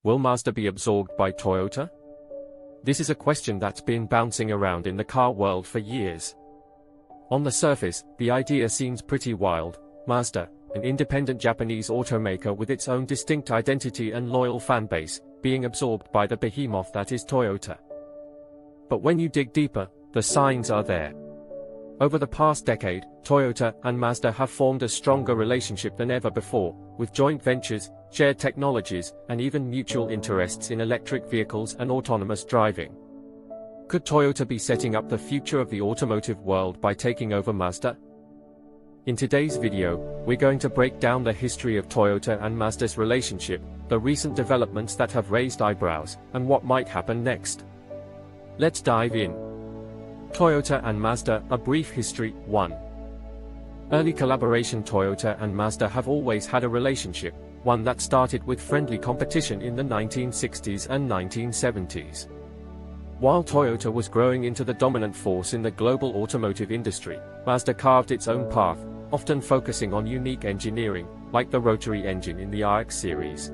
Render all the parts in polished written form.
Will Mazda be absorbed by Toyota? This is a question that's been bouncing around in the car world for years. On the surface, the idea seems pretty wild. Mazda, an independent Japanese automaker with its own distinct identity and loyal fan base, being absorbed by the behemoth that is Toyota. But when you dig deeper, the signs are there. Over the past decade, Toyota and Mazda have formed a stronger relationship than ever before, with joint ventures, shared technologies, and even mutual interests in electric vehicles and autonomous driving. Could Toyota be setting up the future of the automotive world by taking over Mazda? In today's video, we're going to break down the history of Toyota and Mazda's relationship, the recent developments that have raised eyebrows, and what might happen next. Let's dive in. Toyota and Mazda, a brief history. 1. Early collaboration. Toyota and Mazda have always had a relationship, one that started with friendly competition in the 1960s and 1970s. While Toyota was growing into the dominant force in the global automotive industry, Mazda carved its own path, often focusing on unique engineering, like the rotary engine in the RX series.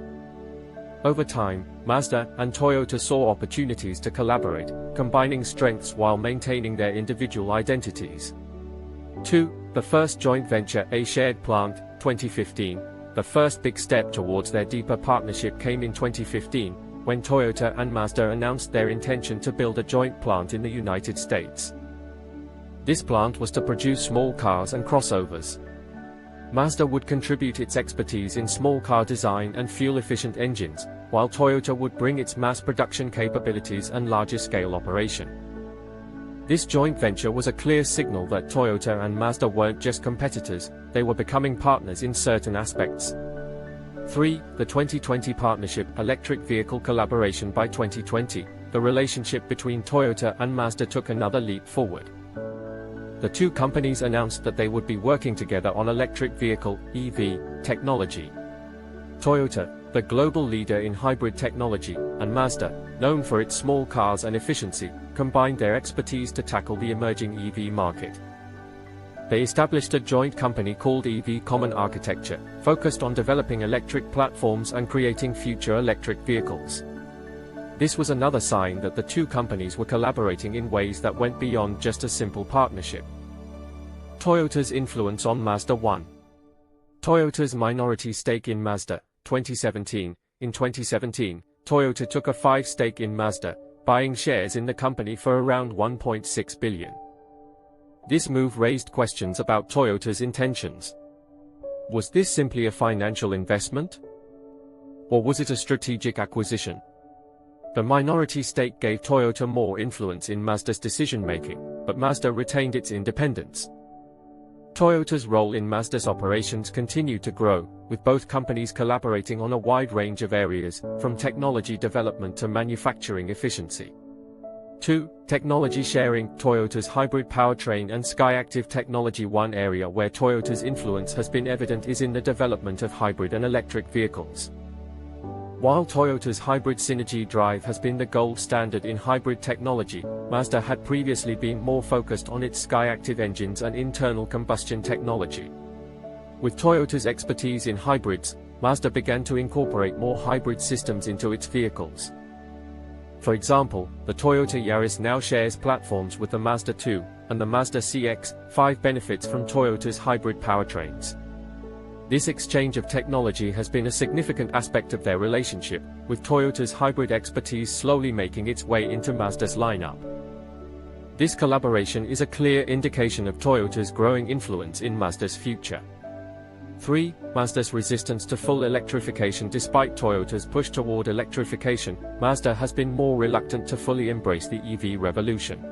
Over time, Mazda and Toyota saw opportunities to collaborate, combining strengths while maintaining their individual identities. 2. The first joint venture, a shared plant. 2015. The first big step towards their deeper partnership came in 2015, when Toyota and Mazda announced their intention to build a joint plant in the United States. This plant was to produce small cars and crossovers. Mazda would contribute its expertise in small car design and fuel-efficient engines, while Toyota would bring its mass production capabilities and larger-scale operation. This joint venture was a clear signal that Toyota and Mazda weren't just competitors, they were becoming partners in certain aspects. 3. The 2020 partnership, electric vehicle collaboration. By 2020, the relationship between Toyota and Mazda took another leap forward. The two companies announced that they would be working together on electric vehicle (EV) technology. Toyota, the global leader in hybrid technology, and Mazda, known for its small cars and efficiency, combined their expertise to tackle the emerging EV market. They established a joint company called EV Common Architecture, focused on developing electric platforms and creating future electric vehicles. This was another sign that the two companies were collaborating in ways that went beyond just a simple partnership. Toyota's influence on Mazda. 1. Toyota's minority stake in Mazda. 2017. In 2017, Toyota took a 5% stake in Mazda, buying shares in the company for around $1.6 billion. This move raised questions about Toyota's intentions. Was this simply a financial investment? Or was it a strategic acquisition? The minority stake gave Toyota more influence in Mazda's decision-making, but Mazda retained its independence. Toyota's role in Mazda's operations continued to grow, with both companies collaborating on a wide range of areas, from technology development to manufacturing efficiency. 2. Technology sharing. Toyota's hybrid powertrain and Skyactiv technology. One area where Toyota's influence has been evident is in the development of hybrid and electric vehicles. While Toyota's hybrid synergy drive has been the gold standard in hybrid technology, Mazda had previously been more focused on its Skyactiv engines and internal combustion technology. With Toyota's expertise in hybrids, Mazda began to incorporate more hybrid systems into its vehicles. For example, the Toyota Yaris now shares platforms with the Mazda 2, and the Mazda CX-5 benefits from Toyota's hybrid powertrains. This exchange of technology has been a significant aspect of their relationship, with Toyota's hybrid expertise slowly making its way into Mazda's lineup. This collaboration is a clear indication of Toyota's growing influence in Mazda's future. 3. Mazda's resistance to full electrification. Despite Toyota's push toward electrification, Mazda has been more reluctant to fully embrace the EV revolution.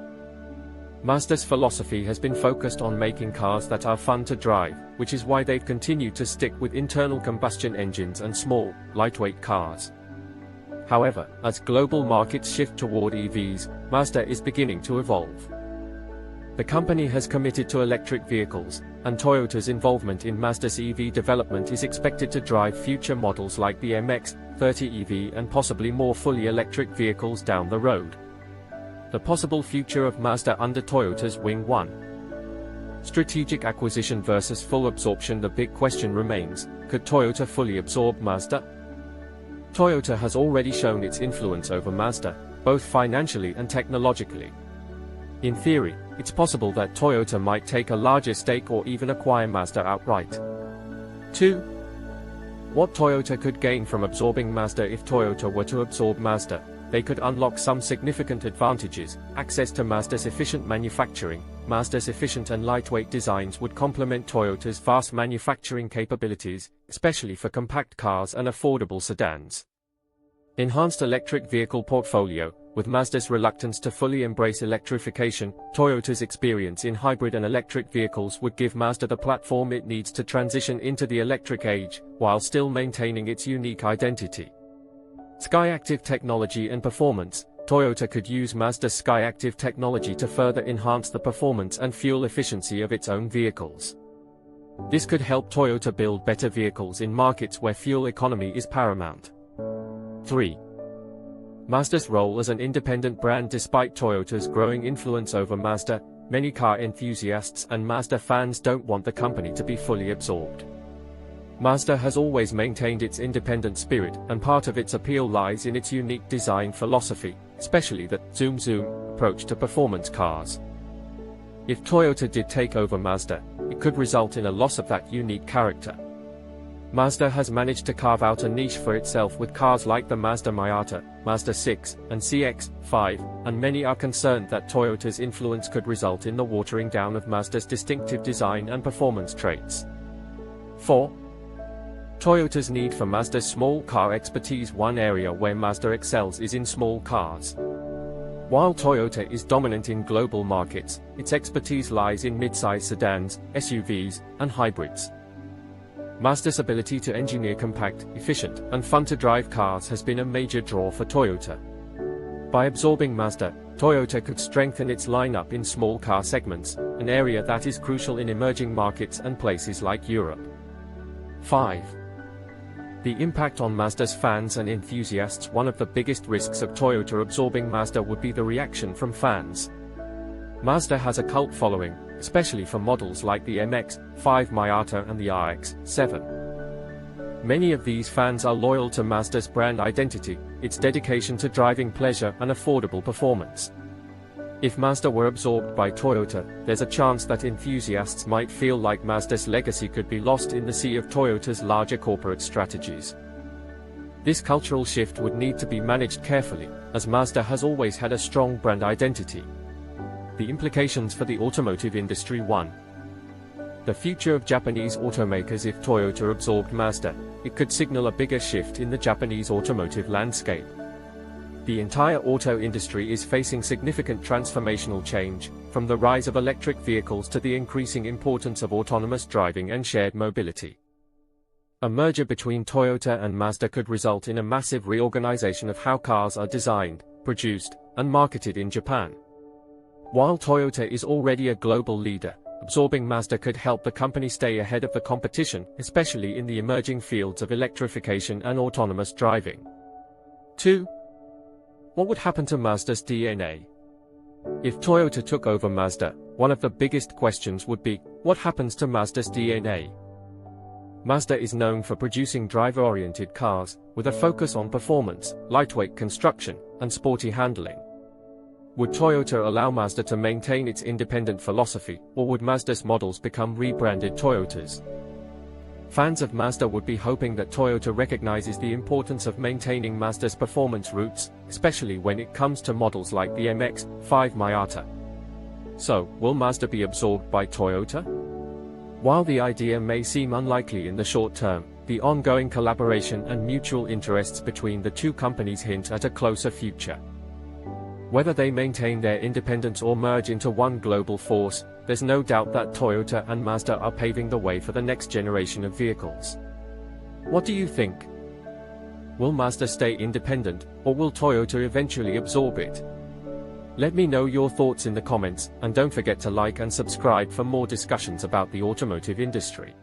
Mazda's philosophy has been focused on making cars that are fun to drive, which is why they've continued to stick with internal combustion engines and small, lightweight cars. However, as global markets shift toward EVs, Mazda is beginning to evolve. The company has committed to electric vehicles, and Toyota's involvement in Mazda's EV development is expected to drive future models like the MX-30 EV and possibly more fully electric vehicles down the road. The possible future of Mazda under Toyota's wing. 1. Strategic acquisition versus full absorption. The big question remains, could Toyota fully absorb Mazda? Toyota has already shown its influence over Mazda, both financially and technologically. In theory, it's possible that Toyota might take a larger stake or even acquire Mazda outright. 2. What Toyota could gain from absorbing Mazda. If Toyota were to absorb Mazda, they could unlock some significant advantages. Access to Mazda's efficient manufacturing. Mazda's efficient and lightweight designs would complement Toyota's vast manufacturing capabilities, especially for compact cars and affordable sedans. Enhanced electric vehicle portfolio. With Mazda's reluctance to fully embrace electrification, Toyota's experience in hybrid and electric vehicles would give Mazda the platform it needs to transition into the electric age, while still maintaining its unique identity. Skyactiv technology and performance. Toyota could use Mazda's Skyactiv technology to further enhance the performance and fuel efficiency of its own vehicles. This could help Toyota build better vehicles in markets where fuel economy is paramount. 3. Mazda's role as an independent brand. Despite Toyota's growing influence over Mazda, many car enthusiasts and Mazda fans don't want the company to be fully absorbed. Mazda has always maintained its independent spirit, and part of its appeal lies in its unique design philosophy, especially the zoom approach to performance cars. If Toyota did take over Mazda, it could result in a loss of that unique character. Mazda has managed to carve out a niche for itself with cars like the Mazda Miata, Mazda 6, and CX-5, and many are concerned that Toyota's influence could result in the watering down of Mazda's distinctive design and performance traits. 4. Toyota's need for Mazda's small car expertise. One area where Mazda excels is in small cars. While Toyota is dominant in global markets, its expertise lies in mid-size sedans, SUVs, and hybrids. Mazda's ability to engineer compact, efficient, and fun-to-drive cars has been a major draw for Toyota. By absorbing Mazda, Toyota could strengthen its lineup in small car segments, an area that is crucial in emerging markets and places like Europe. 5. The impact on Mazda's fans and enthusiasts. One of the biggest risks of Toyota absorbing Mazda would be the reaction from fans. Mazda has a cult following, especially for models like the MX-5 Miata and the RX-7. Many of these fans are loyal to Mazda's brand identity, its dedication to driving pleasure and affordable performance. If Mazda were absorbed by Toyota, there's a chance that enthusiasts might feel like Mazda's legacy could be lost in the sea of Toyota's larger corporate strategies. This cultural shift would need to be managed carefully, as Mazda has always had a strong brand identity. The implications for the automotive industry. 1. The future of Japanese automakers. If Toyota absorbed Mazda, it could signal a bigger shift in the Japanese automotive landscape. The entire auto industry is facing significant transformational change, from the rise of electric vehicles to the increasing importance of autonomous driving and shared mobility. A merger between Toyota and Mazda could result in a massive reorganization of how cars are designed, produced, and marketed in Japan. While Toyota is already a global leader, absorbing Mazda could help the company stay ahead of the competition, especially in the emerging fields of electrification and autonomous driving. 2. What would happen to Mazda's DNA? If Toyota took over Mazda, one of the biggest questions would be, what happens to Mazda's DNA? Mazda is known for producing driver-oriented cars, with a focus on performance, lightweight construction, and sporty handling. Would Toyota allow Mazda to maintain its independent philosophy, or would Mazda's models become rebranded Toyotas? Fans of Mazda would be hoping that Toyota recognizes the importance of maintaining Mazda's performance roots, especially when it comes to models like the MX-5 Miata. So, will Mazda be absorbed by Toyota? While the idea may seem unlikely in the short term, the ongoing collaboration and mutual interests between the two companies hint at a closer future. Whether they maintain their independence or merge into one global force, there's no doubt that Toyota and Mazda are paving the way for the next generation of vehicles. What do you think? Will Mazda stay independent, or will Toyota eventually absorb it? Let me know your thoughts in the comments, and don't forget to like and subscribe for more discussions about the automotive industry.